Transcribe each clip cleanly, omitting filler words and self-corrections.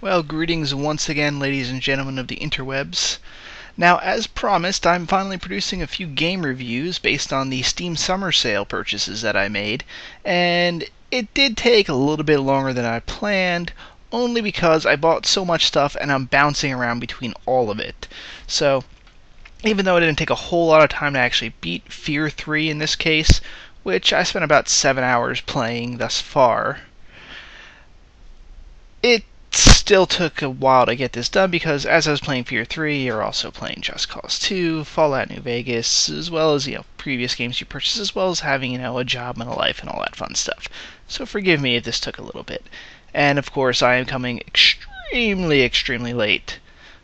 Well, greetings once again, ladies and gentlemen of the interwebs. Now, as promised, I'm finally producing a few game reviews based on the Steam Summer Sale purchases that I made, and it did take a little bit longer than I planned, only because I bought so much stuff and I'm bouncing around between all of it. So, even though it didn't take a whole lot of time to actually beat f.e.a.r 3 in this case, which I spent about 7 hours playing thus far, it still took a while to get this done because as I was playing f.e.a.r 3, you're also playing Just Cause 2, Fallout New Vegas, as well as, previous games you purchased, as well as having, a job and a life and all that fun stuff. So forgive me if this took a little bit. And of course, I am coming extremely late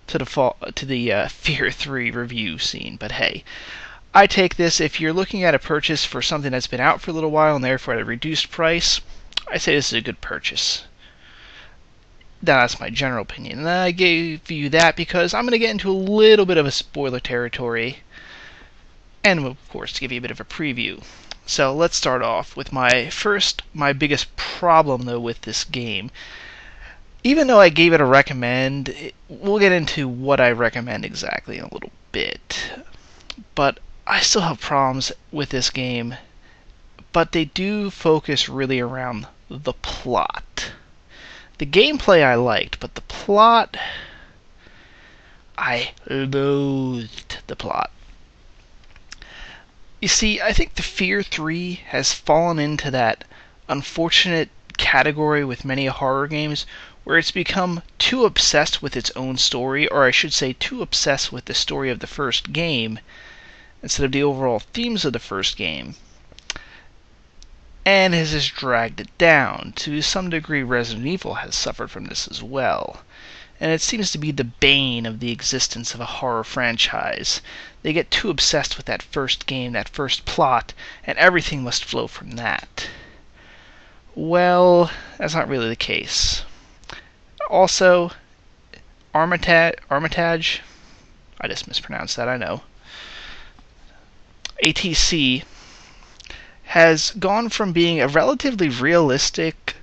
to the f.e.a.r 3 review scene, but hey. I take this, if you're looking at a purchase for something that's been out for a little while and therefore at a reduced price, I say this is a good purchase. That's my general opinion, and I gave you that because I'm going to get into a little bit of a spoiler territory, and of course to give you a bit of a preview. So let's start off with my biggest problem though with this game. Even though I gave it a recommend, we'll get into what I recommend exactly in a little bit. But I still have problems with this game, but they do focus really around the plot. The gameplay I liked, but the plot, I loathed the plot. You see, I think the f.e.a.r 3 has fallen into that unfortunate category with many horror games where it's become too obsessed with its own story, or I should say too obsessed with the story of the first game instead of the overall themes of the first game, and has just dragged it down. To some degree, Resident Evil has suffered from this as well, and it seems to be the bane of the existence of a horror franchise. They get too obsessed with that first game, that first plot, and everything must flow from that. Well, that's not really the case. Also, Armitage, I just mispronounced that, I know. ATC has gone from being a relatively realistic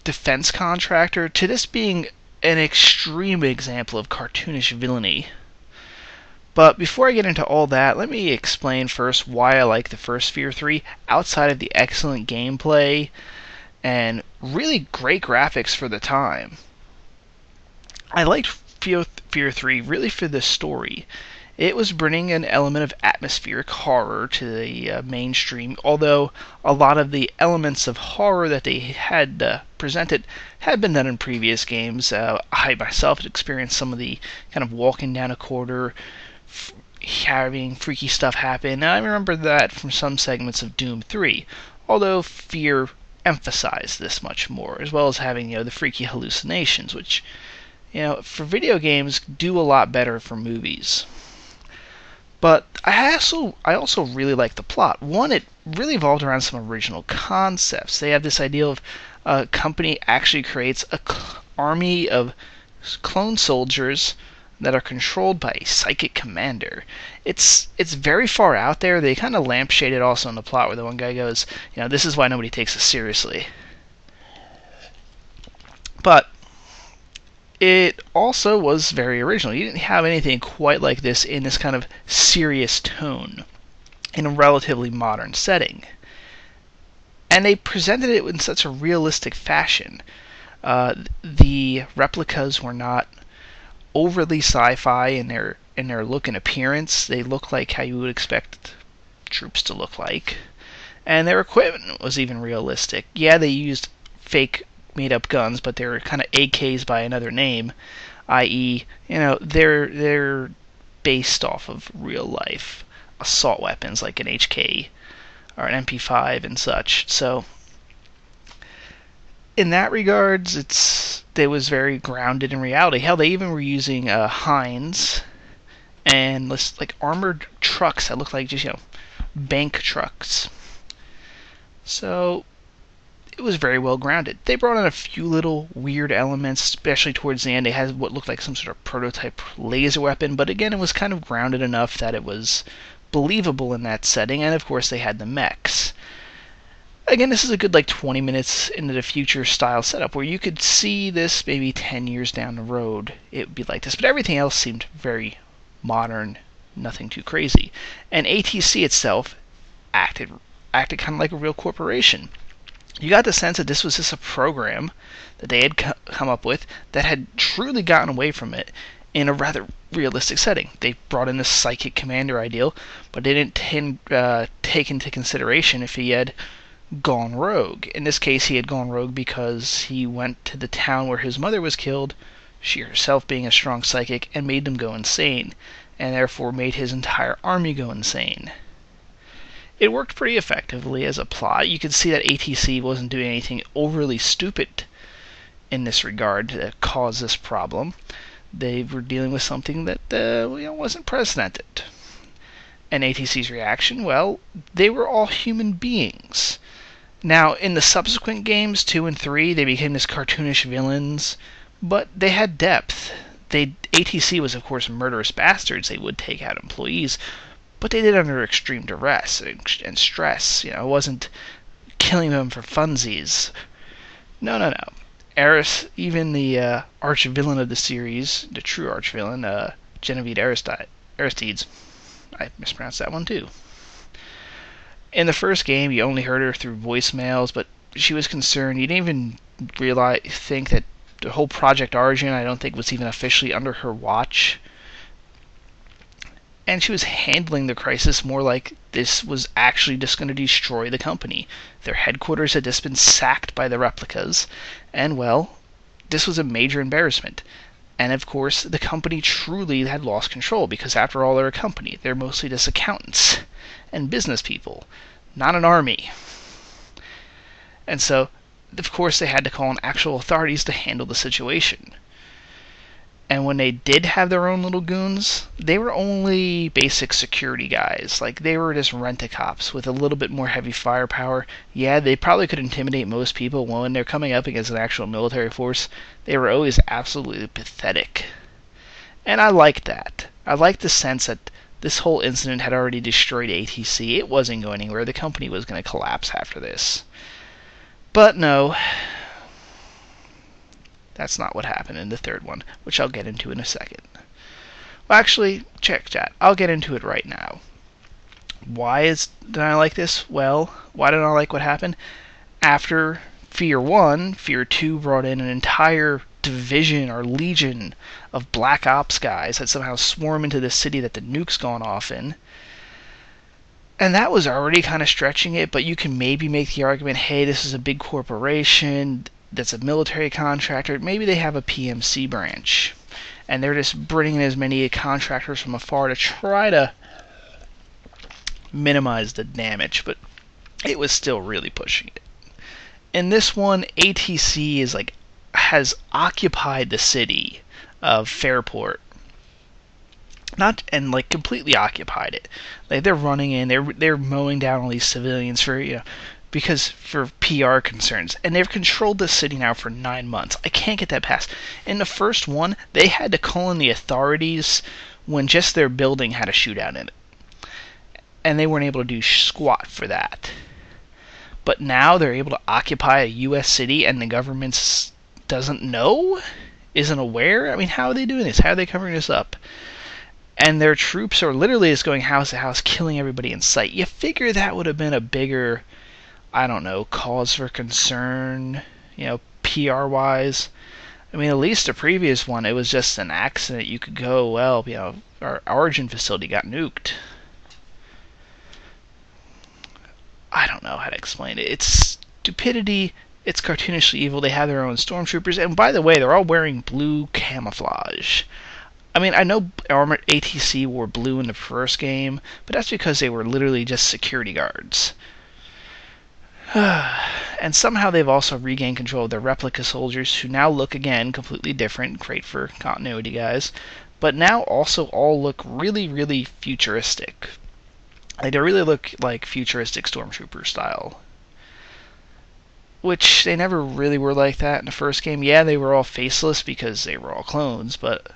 defense contractor to this being an extreme example of cartoonish villainy. But before I get into all that, let me explain first why I like the first f.e.a.r 3 outside of the excellent gameplay and really great graphics for the time. I liked f.e.a.r 3 really for the story. It was bringing an element of atmospheric horror to the mainstream, although a lot of the elements of horror that they had presented had been done in previous games. I myself had experienced some of the kind of walking down a corridor, having freaky stuff happen. I remember that from some segments of Doom 3, although f.e.a.r emphasized this much more, as well as having the freaky hallucinations, which for video games do a lot better for movies. But I also really like the plot. One, it really evolved around some original concepts. They have this idea of a company actually creates an army of clone soldiers that are controlled by a psychic commander. It's very far out there. They kind of lampshade it also in the plot where the one guy goes, this is why nobody takes us seriously. But it also was very original. You didn't have anything quite like this in this kind of serious tone in a relatively modern setting. And they presented it in such a realistic fashion. The replicas were not overly sci-fi in their look and appearance. They look like how you would expect troops to look like. And their equipment was even realistic. Yeah, they used fake made-up guns, but they're kind of AKs by another name, i.e., they're based off of real-life assault weapons like an HK or an MP5 and such. So, in that regards, they was very grounded in reality. Hell, they even were using Heinz and like armored trucks that looked like just bank trucks. So it was very well grounded. They brought in a few little weird elements, especially towards the end. They had what looked like some sort of prototype laser weapon, but again, it was kind of grounded enough that it was believable in that setting, and of course they had the mechs. again, this is a good like 20 minutes into the future style setup where you could see this maybe 10 years down the road it would be like this, but everything else seemed very modern, nothing too crazy. And ATC itself acted kind of like a real corporation. You got the sense that this was just a program that they had come up with that had truly gotten away from it in a rather realistic setting. They brought in the psychic commander ideal, but they didn't take into consideration if he had gone rogue. In this case, he had gone rogue because he went to the town where his mother was killed, she herself being a strong psychic, and made them go insane, and therefore made his entire army go insane. It worked pretty effectively as a plot. You could see that ATC wasn't doing anything overly stupid in this regard to cause this problem. They were dealing with something that wasn't precedented. And ATC's reaction, well, they were all human beings. Now, in the subsequent games, 2 and 3, they became this cartoonish villains, but they had depth. ATC was, of course, murderous bastards. They would take out employees, but they did it under extreme duress and stress. It wasn't killing them for funsies. No. Eris, even the arch-villain of the series, the true arch-villain, Genevieve Aristides, I mispronounced that one too. In the first game, you only heard her through voicemails, but she was concerned. You didn't even think that the whole Project Origin, I don't think, was even officially under her watch. And she was handling the crisis more like this was actually just going to destroy the company. Their headquarters had just been sacked by the replicas, and well, this was a major embarrassment. And of course, the company truly had lost control, because after all, they're a company. They're mostly just accountants and business people, not an army. And so, of course, they had to call on actual authorities to handle the situation. And when they did have their own little goons, they were only basic security guys. Like, they were just rent-a-cops with a little bit more heavy firepower. Yeah, they probably could intimidate most people. When they're coming up against an actual military force, they were always absolutely pathetic. And I liked that. I liked the sense that this whole incident had already destroyed ATC. It wasn't going anywhere. The company was going to collapse after this. But no, that's not what happened in the third one, which I'll get into in a second. Well, actually, check chat. I'll get into it right now. Did I like this? Well, why did I like what happened? After f.e.a.r. 1, f.e.a.r. 2 brought in an entire division or legion of black ops guys that somehow swarm into the city that the nuke's gone off in. And that was already kind of stretching it, but you can maybe make the argument, hey, this is a big corporation that's a military contractor. Maybe they have a PMC branch, and they're just bringing in as many contractors from afar to try to minimize the damage, but it was still really pushing it. In this one, ATC has occupied the city of Fairport. Completely occupied it. Like, they're running in, they're mowing down all these civilians for PR concerns, and they've controlled this city now for 9 months. I can't get that past. In the first one, they had to call in the authorities when just their building had a shootout in it, and they weren't able to do squat for that. But now they're able to occupy a U.S. city, and the government doesn't know, isn't aware. I mean, how are they doing this? How are they covering this up? And their troops are literally just going house to house, killing everybody in sight. You figure that would have been a bigger, I don't know, cause for concern, PR-wise. I mean, at least the previous one, it was just an accident. You could go, well, our origin facility got nuked. I don't know how to explain it. It's stupidity. It's cartoonishly evil. They have their own stormtroopers. And by the way, they're all wearing blue camouflage. I mean, I know Armored ATC wore blue in the first game, but that's because they were literally just security guards. And somehow they've also regained control of their replica soldiers, who now look, again, completely different. Great for continuity, guys. But now also all look really, really futuristic. Like, they really look like futuristic stormtrooper style. Which they never really were like that in the first game. Yeah, they were all faceless because they were all clones, but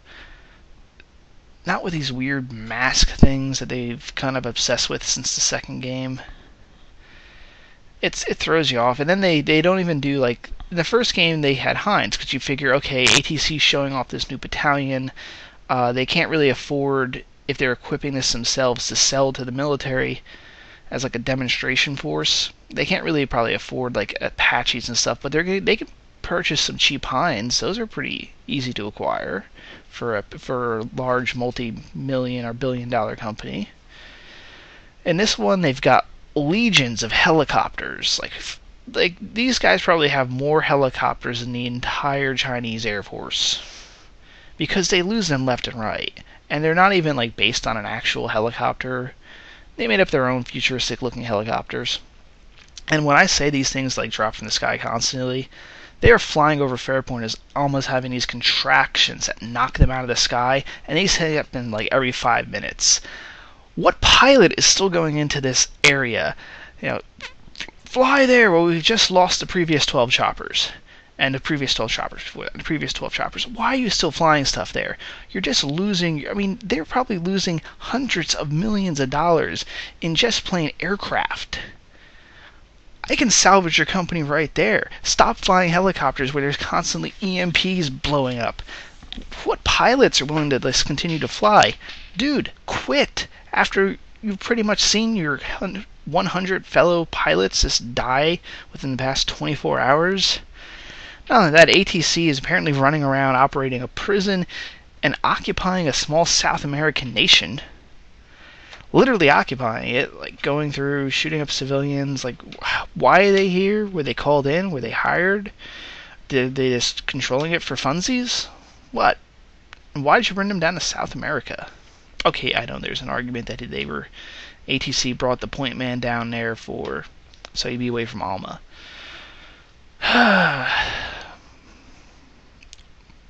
not with these weird mask things that they've kind of obsessed with since the second game. it throws you off. And then they don't even do, like, in the first game they had Heinz, because you figure, okay, ATC's showing off this new battalion. They can't really afford, if they're equipping this themselves, to sell to the military as like a demonstration force. They can't really probably afford like Apaches and stuff, but they can purchase some cheap Heinz. Those are pretty easy to acquire for a large multi-million or billion-dollar company. In this one, they've got legions of helicopters. Like these guys probably have more helicopters than the entire Chinese Air Force, because they lose them left and right. And they're not even like based on an actual helicopter. They made up their own futuristic looking helicopters. And when I say these things like drop from the sky constantly, they are flying over Fairpoint as almost having these contractions that knock them out of the sky, and these happen like every 5 minutes. What pilot is still going into this area? Fly there. Well, we've just lost the previous 12 choppers. And the previous 12 choppers before that, the previous 12 choppers. Why are you still flying stuff there? You're just losing. I mean, they're probably losing hundreds of millions of dollars in just plain aircraft. I can salvage your company right there. Stop flying helicopters where there's constantly EMPs blowing up. What pilots are willing to just continue to fly? Dude, quit. After you've pretty much seen your 100 fellow pilots just die within the past 24 hours. Not only that, ATC is apparently running around operating a prison and occupying a small South American nation. Literally occupying it, like going through, shooting up civilians. Like, why are they here? Were they called in? Were they hired? Did they just controlling it for funsies? What? And why did you bring them down to South America? Okay, I know there's an argument that ATC brought the point man down there so he'd be away from Alma.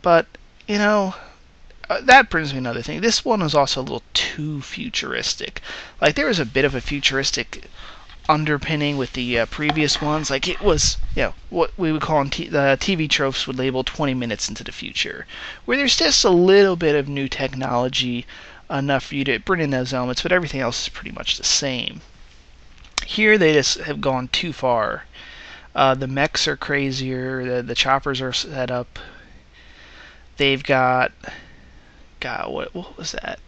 But, that brings me another thing. This one was also a little too futuristic. Like, there was a bit of a futuristic underpinning with the previous ones. Like, it was, what we would call the TV tropes would label 20 minutes into the future, where there's just a little bit of new technology, enough for you to bring in those elements, but everything else is pretty much the same. Here, they just have gone too far. The mechs are crazier. The choppers are set up. They've got what was that?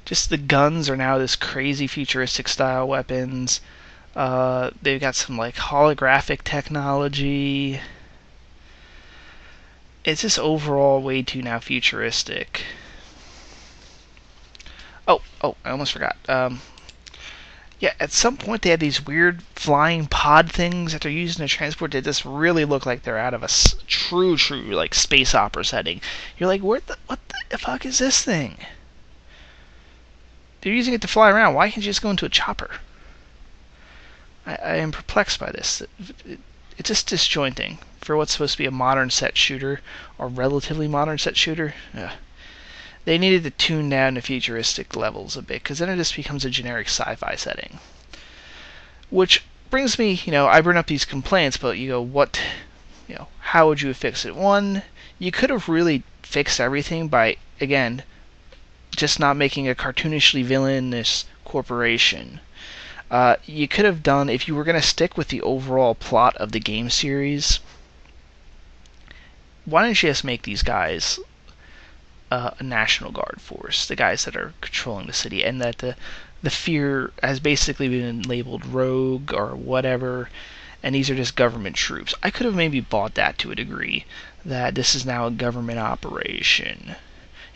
Just the guns are now this crazy futuristic style weapons. They've got some like holographic technology. It's just overall way too now futuristic. Oh, I almost forgot. Yeah, at some point they had these weird flying pod things that they're using to transport that just really look like they're out of a true like space opera setting. You're like, what the fuck is this thing? They're using it to fly around. Why can't you just go into a chopper? I am perplexed by this. It's just disjointing for what's supposed to be a modern set shooter, or relatively modern set shooter. They needed to tune down the futuristic levels a bit, because then it just becomes a generic sci-fi setting. Which brings me, I bring up these complaints, but how would you fix it? One, you could have really fixed everything by, again, just not making a cartoonishly villainous corporation. You could have done, if you were going to stick with the overall plot of the game series, why don't you just make these guys a National Guard force, the guys that are controlling the city, and that the f.e.a.r has basically been labeled rogue or whatever, and these are just government troops. I could have maybe bought that to a degree, that this is now a government operation.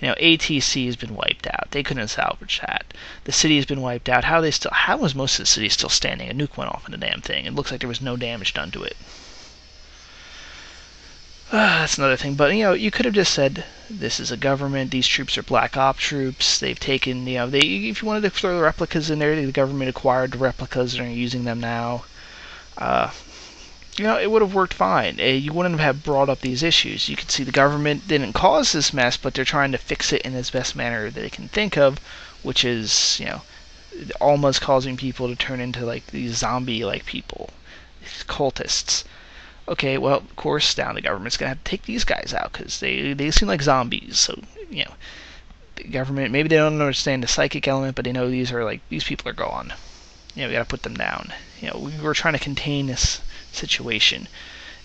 ATC has been wiped out. They couldn't salvage that. The city has been wiped out. How was most of the city still standing? A nuke went off in the damn thing. It looks like there was no damage done to it. That's another thing. But, you could have just said, this is a government, these troops are Black Ops troops, they've taken, if you wanted to throw the replicas in there, the government acquired the replicas and are using them now. It would have worked fine. You wouldn't have brought up these issues. You can see the government didn't cause this mess, but they're trying to fix it in the best manner that they can think of, which is, almost causing people to turn into, like, these zombie-like people, these cultists. Okay, well, of course, now the government's going to have to take these guys out, because they seem like zombies, so, the government, maybe they don't understand the psychic element, but they know these people are gone. we got to put them down. We're trying to contain this situation.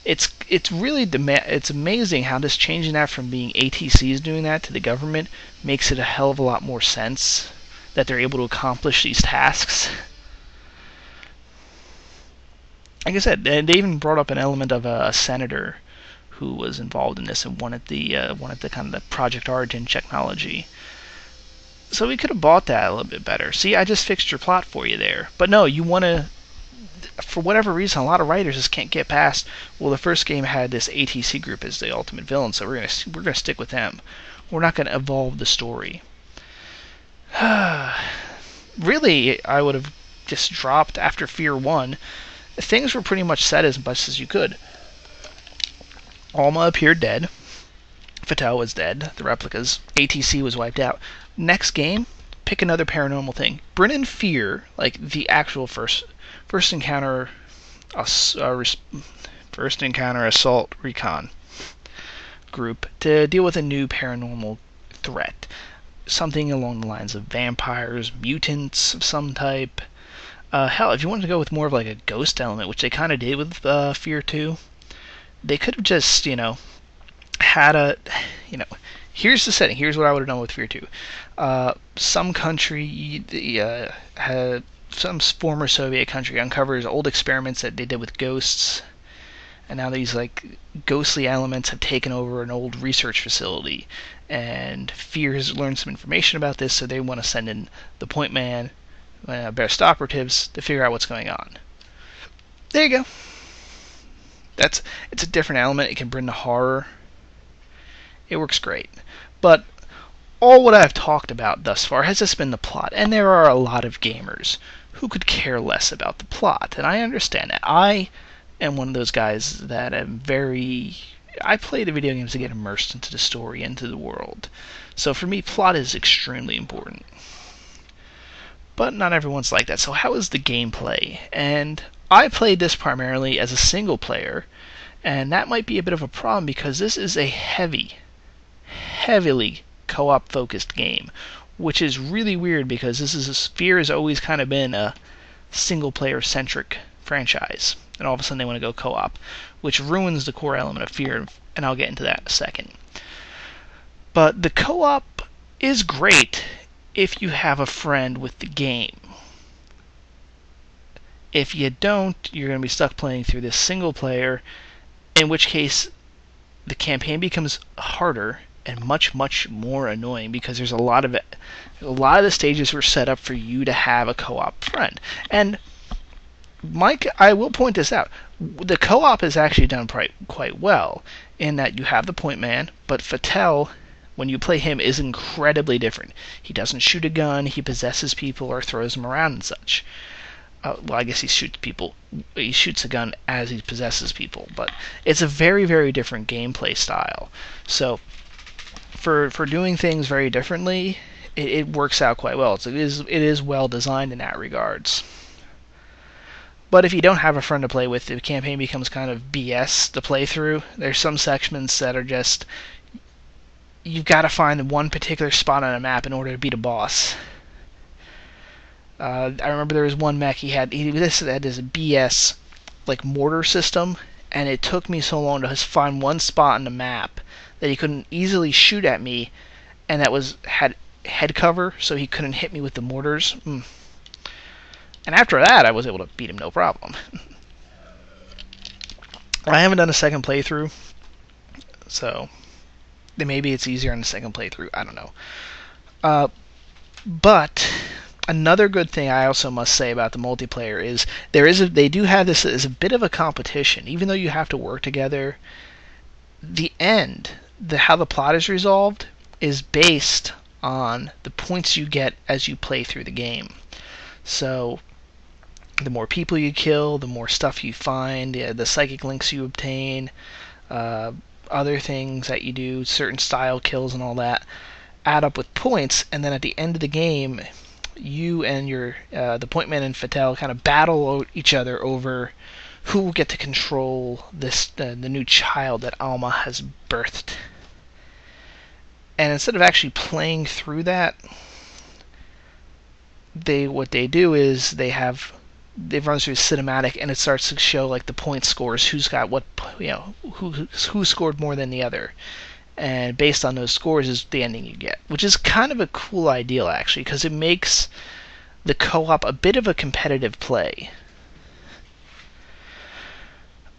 It's really it's amazing how this changing that from being ATCs doing that to the government makes it a hell of a lot more sense that they're able to accomplish these tasks. Like I said, they even brought up an element of a senator who was involved in this and wanted the kind of the Project Origin technology. So we could have bought that a little bit better. See, I just fixed your plot for you there. But no, you want to, for whatever reason, a lot of writers just can't get past, well, the first game had this ATC group as the ultimate villain, so we're gonna stick with them. We're not going to evolve the story. Really, I would have just dropped after f.e.a.r 1. Things were pretty much set as much as you could. Alma appeared dead. f.e.a.r was dead. The replicas. ATC was wiped out. Next game, pick another paranormal thing. Bring in f.e.a.r, like the actual first encounter assault recon group to deal with a new paranormal threat. Something along the lines of vampires, mutants of some type. Hell, if you wanted to go with more of like a ghost element, which they kind of did with f.e.a.r 2, they could have just, had a, here's the setting. Here's what I would have done with f.e.a.r 2. Some country, some former Soviet country uncovers old experiments that they did with ghosts, and now these like ghostly elements have taken over an old research facility, and f.e.a.r has learned some information about this, so they want to send in the point man, best operatives to figure out what's going on. There you go. It's a different element. It can bring the horror. It works great. But all what I've talked about thus far has just been the plot, and there are a lot of gamers who could care less about the plot, and I understand that. I am one of those guys that I play the video games to get immersed into the story, into the world. So for me, plot is extremely important. But not everyone's like that. So how is the gameplay? And I played this primarily as a single player, and that might be a bit of a problem because this is a heavily co-op focused game, which is really weird because f.e.a.r has always kind of been a single player centric franchise, and all of a sudden they want to go co-op, which ruins the core element of f.e.a.r, and I'll get into that in a second. But the co-op is great if you have a friend with the game. If you don't, you're going to be stuck playing through this single player, in which case the campaign becomes harder and much more annoying because there's a lot of the stages were set up for you to have a co-op friend. And Mike, I will point this out. The co-op is actually done quite well in that you have the point man, but f.e.a.r, when you play him, is incredibly different. He doesn't shoot a gun, he possesses people or throws them around and such. Well, I guess he shoots a gun as he possesses people, but it's a very different gameplay style. So for doing things very differently, it works out quite well. It is well designed in that regards. But if you don't have a friend to play with, the campaign becomes kind of BS to play through. There's some segments that are just, you've got to find one particular spot on a map in order to beat a boss. I remember there was one mech he had this BS like mortar system, and it took me so long to just find one spot on the map that he couldn't easily shoot at me, and that had head cover, so he couldn't hit me with the mortars. And after that, I was able to beat him no problem. I haven't done a second playthrough, so maybe it's easier on the second playthrough. I don't know. But another good thing I also must say about the multiplayer is they do have this as a bit of a competition. Even though you have to work together, the end, how the plot is resolved, is based on the points you get as you play through the game. So the more people you kill, the more stuff you find, the psychic links you obtain, other things that you do, certain style kills and all that, add up with points, and then at the end of the game, you and the point man and f.e.a.r kind of battle each other over who will get to control the new child that Alma has birthed. And instead of actually playing through that, what they do is they have it runs through cinematic, and it starts to show like the point scores, who's got what, who scored more than the other, and based on those scores is the ending you get, which is kind of a cool idea actually, because it makes the co-op a bit of a competitive play.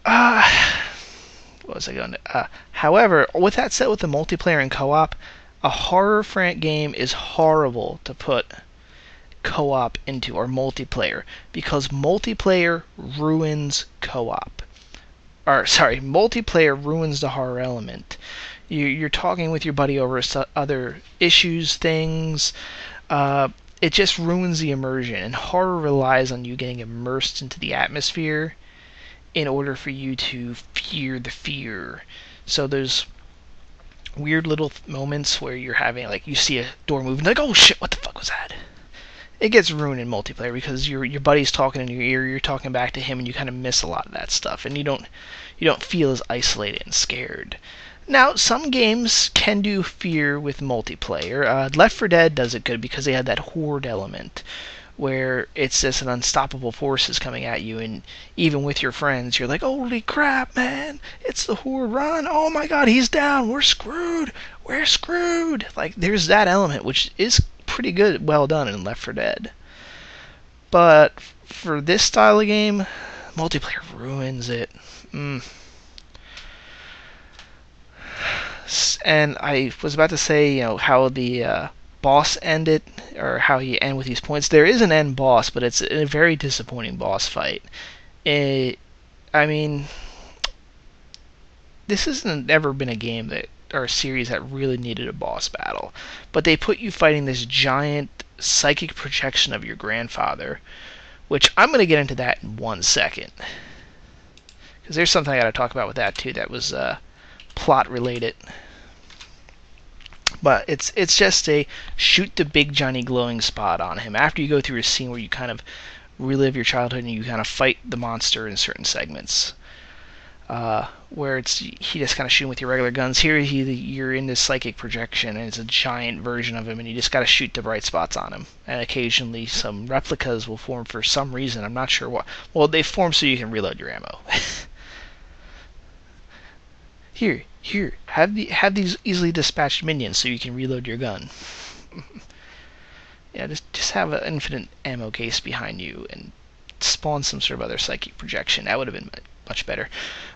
What was I going to? However, with that said, with the multiplayer and co-op, a horror game is horrible to put co-op into, or multiplayer, because multiplayer ruins co-op. Or sorry, multiplayer ruins the horror element. You're talking with your buddy over other issues, things. It just ruins the immersion, and horror relies on you getting immersed into the atmosphere in order for you to fear the fear. So there's weird little moments where you're having, like, you see a door moving, like, oh shit, what the fuck was that? It gets ruined in multiplayer because your buddy's talking in your ear, you're talking back to him, and you kind of miss a lot of that stuff, and you don't feel as isolated and scared. Now, some games can do fear with multiplayer. Left 4 Dead does it good because they had that horde element, where it's just an unstoppable force is coming at you, and even with your friends, you're like, holy crap, man, it's the horde, run, oh my god, he's down, we're screwed. Like, there's that element, which is pretty good, well done in Left 4 Dead. But for this style of game, multiplayer ruins it. And I was about to say, how the boss ended, or how you end with these points. There is an end boss, but it's a very disappointing boss fight. I mean, this hasn't ever been a game that, or a series that really needed a boss battle. But they put you fighting this giant psychic projection of your grandfather, which I'm going to get into that in 1 second. Because there's something I got to talk about with that too that was plot related. But it's just a shoot the big Johnny glowing spot on him after you go through a scene where you kind of relive your childhood and you kind of fight the monster in certain segments. Where he just kind of shooting with your regular guns. Here you're in this psychic projection, and it's a giant version of him, and you just got to shoot the bright spots on him. And occasionally some replicas will form for some reason. I'm not sure what. Well, they form so you can reload your ammo. Here, have these easily dispatched minions so you can reload your gun. Yeah, just have an infinite ammo case behind you and spawn some sort of other psychic projection. That would have been much better.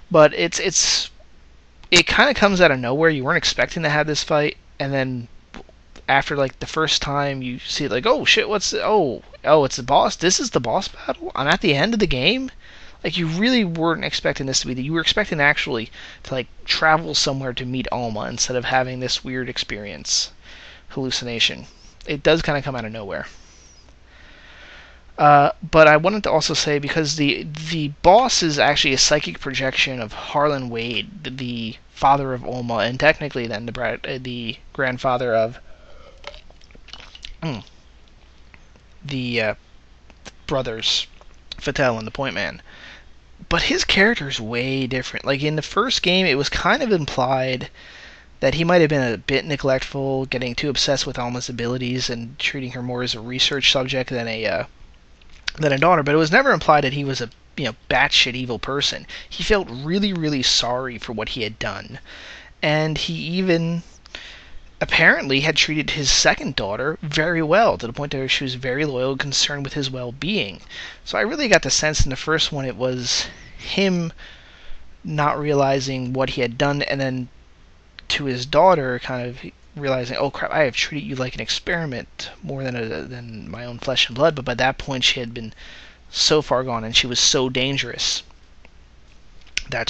But it kind of comes out of nowhere. You weren't expecting to have this fight, and then after like the first time you see it, like, oh shit, it's the boss. This is the boss battle. I'm at the end of the game. Like, you really weren't expecting this to be that. You were expecting actually to like travel somewhere to meet Alma instead of having this weird hallucination. It does kind of come out of nowhere. But I wanted to also say, because the boss is actually a psychic projection of Harlan Wade, the father of Alma, and technically then the grandfather of the brothers Fattel and the Point Man. But his character is way different. Like, in the first game, it was kind of implied that he might have been a bit neglectful, getting too obsessed with Alma's abilities and treating her more as a research subject than a daughter. But it was never implied that he was a batshit evil person. He felt really, really sorry for what he had done, and he even apparently had treated his second daughter very well, to the point that she was very loyal and concerned with his well-being. So I really got the sense in the first one it was him not realizing what he had done, and then to his daughter kind of realizing, oh crap, I have treated you like an experiment more than my own flesh and blood. But by that point she had been so far gone, and she was so dangerous that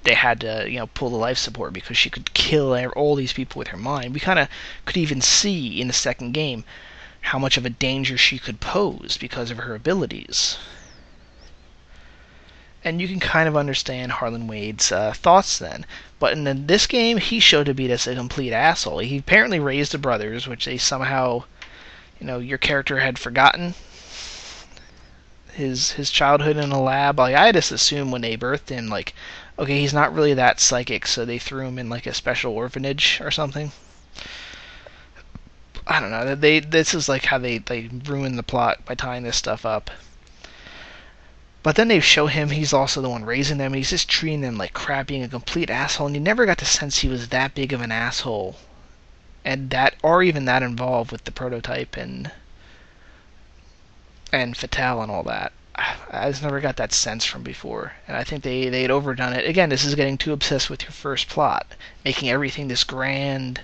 they had to pull the life support, because she could kill all these people with her mind. We kind of could even see in the second game how much of a danger she could pose because of her abilities. And you can kind of understand Harlan Wade's thoughts then. But in this game, he showed to be just a complete asshole. He apparently raised the brothers, which they somehow, your character had forgotten his childhood in a lab. Like, I just assumed when they birthed him, like, okay, he's not really that psychic, so they threw him in like a special orphanage or something. I don't know. This is like how they ruin the plot by tying this stuff up. But then they show him he's also the one raising them, and he's just treating them like crap, being a complete asshole. And you never got the sense he was that big of an asshole, and that, or even that involved with the prototype and f.e.a.r and all that. I just never got that sense from before, and I think they had overdone it. Again, this is getting too obsessed with your first plot, making everything this grand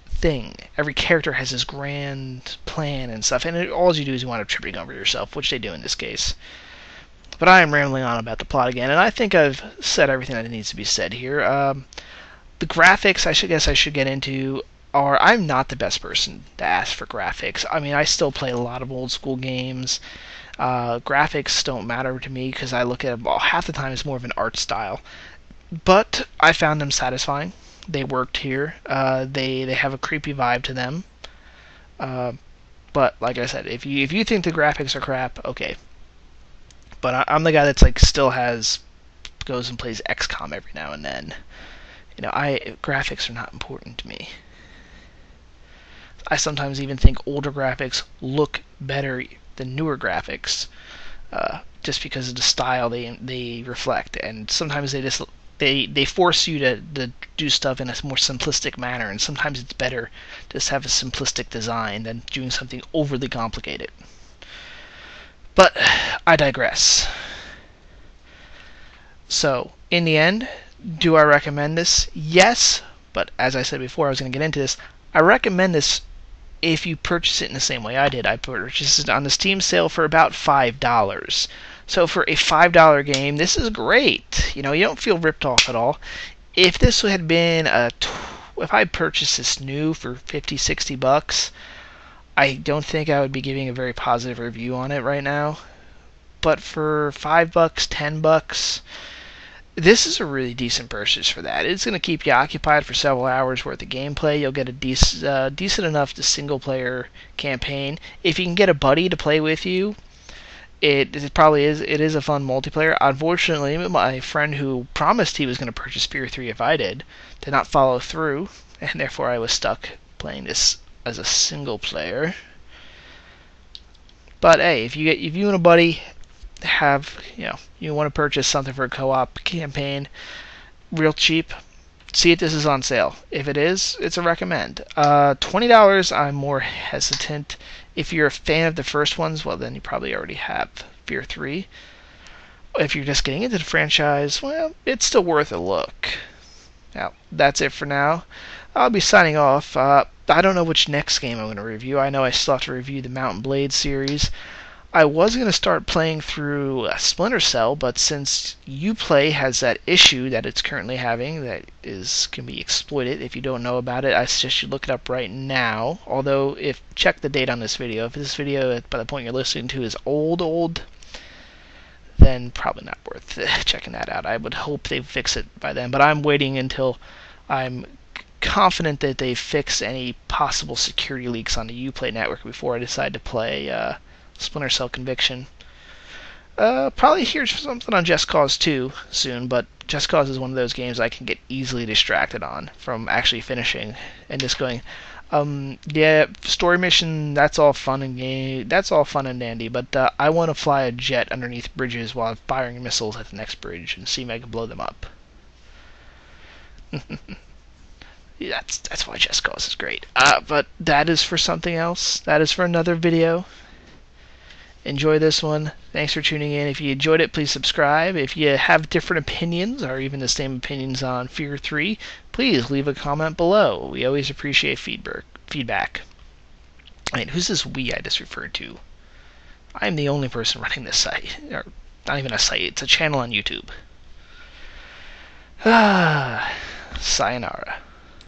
thing. Every character has this grand plan and stuff, and all you do is you wind up tripping over yourself, which they do in this case. But I am rambling on about the plot again, and I think I've said everything that needs to be said here. The graphics, I should get into, are... I'm not the best person to ask for graphics. I mean, I still play a lot of old school games. Graphics don't matter to me because I look at them, well, half the time it's more of an art style. But I found them satisfying. They worked here. They have a creepy vibe to them. But like I said, if you think the graphics are crap, okay. But I'm the guy that's like still goes and plays XCOM every now and then. You know, graphics are not important to me. I sometimes even think older graphics look better than newer graphics, just because of the style they reflect. And sometimes they force you to do stuff in a more simplistic manner, and sometimes it's better to just have a simplistic design than doing something overly complicated. But I digress. So, in the end, do I recommend this? Yes, but as I said before, I was going to get into this. I recommend this if you purchase it in the same way I did. I purchased it on the Steam sale for about $5. So for a $5 game, this is great. You know, you don't feel ripped off at all. If this had been if I purchased this new for 50, 60 bucks, I don't think I would be giving a very positive review on it right now. But for $5, $10, this is a really decent purchase for that. It's going to keep you occupied for several hours worth of gameplay. You'll get a decent enough to single-player campaign. If you can get a buddy to play with you, it probably is. It is a fun multiplayer. Unfortunately, my friend who promised he was going to purchase f.e.a.r 3 if I did not follow through, and therefore I was stuck playing this as a single player. But hey, if you and a buddy have, you want to purchase something for a co-op campaign real cheap, see if this is on sale. If it is, it's a recommend. $20, I'm more hesitant. If you're a fan of the first ones, well, then you probably already have f.e.a.r 3. If you're just getting into the franchise, well, it's still worth a look. Now, that's it for now. I'll be signing off. I don't know which next game I'm going to review. I know I still have to review the Mount & Blade series. I was going to start playing through Splinter Cell, but since Uplay has that issue that it's currently having that can be exploited, if you don't know about it, I suggest you look it up right now. Although, check the date on this video. If this video, by the point you're listening to, is old, then probably not worth checking that out. I would hope they fix it by then, but I'm waiting until I'm confident that they fix any possible security leaks on the Uplay network before I decide to play Splinter Cell Conviction. Probably hear something on Just Cause 2 soon, but Just Cause is one of those games I can get easily distracted on from actually finishing and just going, yeah, story mission, that's all fun and dandy, but I want to fly a jet underneath bridges while I'm firing missiles at the next bridge and see if I can blow them up. Yeah, that's why Just Cause is great. But that is for something else. That is for another video. Enjoy this one. Thanks for tuning in. If you enjoyed it, please subscribe. If you have different opinions or even the same opinions on f.e.a.r 3, please leave a comment below. We always appreciate feedback. I mean, who's this we I just referred to? I'm the only person running this site. Or not even a site, it's a channel on YouTube. Sayonara.